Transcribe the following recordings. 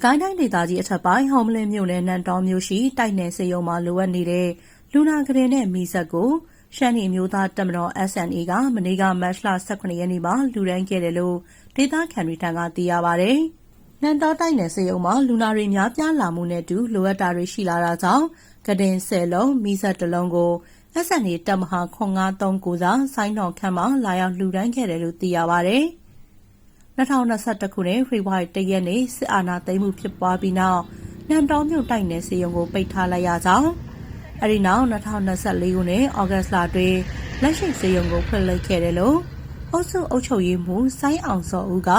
ကိုင်းတိုင်းဒေသကြီးအထက်ပိုင်းဟောမလင်းမြို့နယ်နန်းတော်မြို့ရှိတိုက်နယ်စေယုံမှာလိုအပ်နေတဲ့လူနာကလေးနဲ့မိဆက်ကိုရှမ်းပြည်မျိုးသားတပ်မတော် SNA ကမနေ့ကမတ်လ18ရက်နေ့မှာလူရန်ခဲ့တယ်လို့ဒေသခံတွေထံကသိရပါဗျ။နန်းတော်တိုက်နယ်စေယုံမှာလူနာတွေများပြားလာမှုနဲ့အတူလိုအပ်တာတွေရှိလာတာကြောင့်ကတင်10လုံးမိဆက်1လုံးကို SNA တပ်မဟာ953ကိုစားဆိုင်းတော်ခန့်မှာလာရောက်လူရန်ခဲ့တယ်လို့သိရပါဗျ။2021ခုနှစ်ဖေဖော်ဝါရီ1ရက်နေ့စစ်အာဏာသိမ်းမှုဖြစ်ပွားပြီးနောက်နန်းတော်မြို့တိုက်နယ်စေယုံကိုပိတ်ထားလိုက်ရကြောင်းအဲဒီနောက်2024ခုနှစ်ဩဂတ်လတွင်လက်ရှိစေယုံကိုဖွင့်လှစ်ခဲ့တယ်လို့အုပ်ချုပ်ရေးမှူးဆိုင်းအောင်စောဦးက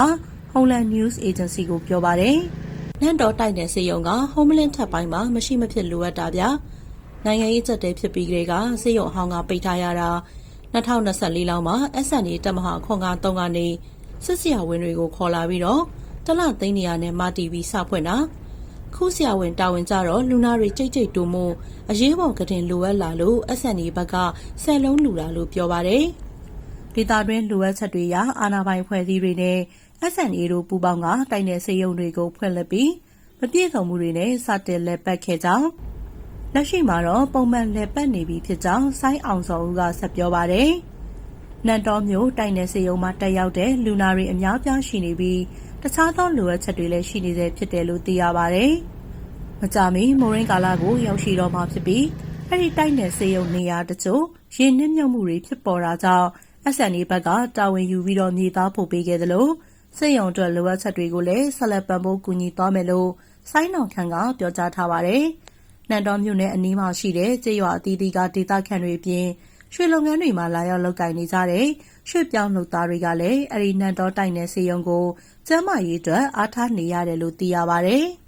Homeland News Agency ကိုပြောပါတယ်။နန်းတော်တိုက်နယ်စေယုံက Homeland ထပ်ပိုင်းမှာမရှိမဖြစ်လိုအပ်တာဗျ။နိုင်ငံရေးချက်တဲဖြစ်ပြီးကလေးကစေယုံအဟောင်းကပိတ်ထားရတာ2024လောက်မှာ SNA တပ်မဟာ953ကနေစစ်ဆရာဝန်တွေကိုခေါ်လာပြီးတော့တလသိန်းနေရာနဲ့မတီဗီစဖွင့်တာခုဆရာဝန်တာဝန်ကြတော့လူနာတွေကြိတ်တူမှုအရေးပေါ်ကတင်လိုအပ်လာလို့ SNA ဘက်က10လုံးလူလာလို့ပြောပါတယ်ဒေတာတွင်လိုအပ်ချက်တွေရာအာဏာပိုင်ဖွဲ့စည်းတွေနဲ့ SNA တို့ပူးပေါင်းကတိုက်နယ်စေယုံတွေကိုဖွင့်လှစ်ပြီးမပြည့်စုံမှုတွေနဲ့စတင်လက်ပတ်ခဲ့ကြောင်းလက်ရှိမှာတော့ပုံမှန်လက်ပတ်နေပြီဖြစ်ကြောင်းဆိုင်းအောင်စောဦးကဆက်ပြောပါတယ်နန်းတော်မြို့တိုက်နယ်စေယုံမှာတက်ရောက်တဲ့လူနာတွေအများပြားရှိနေပြီးတခြားသောလိုအပ်ချက်တွေလည်းရှိနေသေးဖြစ်တယ်လို့သိရပါတယ်။မကြာမီမိုးရင်းကာလကိုရောက်ရှိတော့မှာဖြစ်ပြီးအဲ့ဒီတိုက်နယ်စေယုံနေရာတချို့ရေနစ်မြုပ်မှုတွေဖြစ်ပေါ်တာကြောင့် SNA ဘက်ကတာဝန်ယူပြီးတော့မြေသားဖို့ပေးခဲ့သလိုစေယုံအတွက်လိုအပ်ချက်တွေကိုလည်းဆက်လက်ပံ့ပိုးကူညီသွားမယ်လို့ဆိုင်းနောင်ခန့်ကပြောကြားထားပါတယ်။နန်းတော်မြို့နယ်အနီးမှာရှိတဲ့ကျေးရွာအသီးသီးကဒေသခံတွေအပြင်ရွှေလုပ်ငန်းတွေမှာလာရောက်လုပ်ကိုင်နေကြတဲ့ရွှေပြောင်းလုပ်သားတွေကလည်းအဲဒီနန်းတော်တိုက်နယ်စေယုံကိုကျန်းမာရေးအတွက်အားထားနေရတယ်လို့သိရပါဗျ။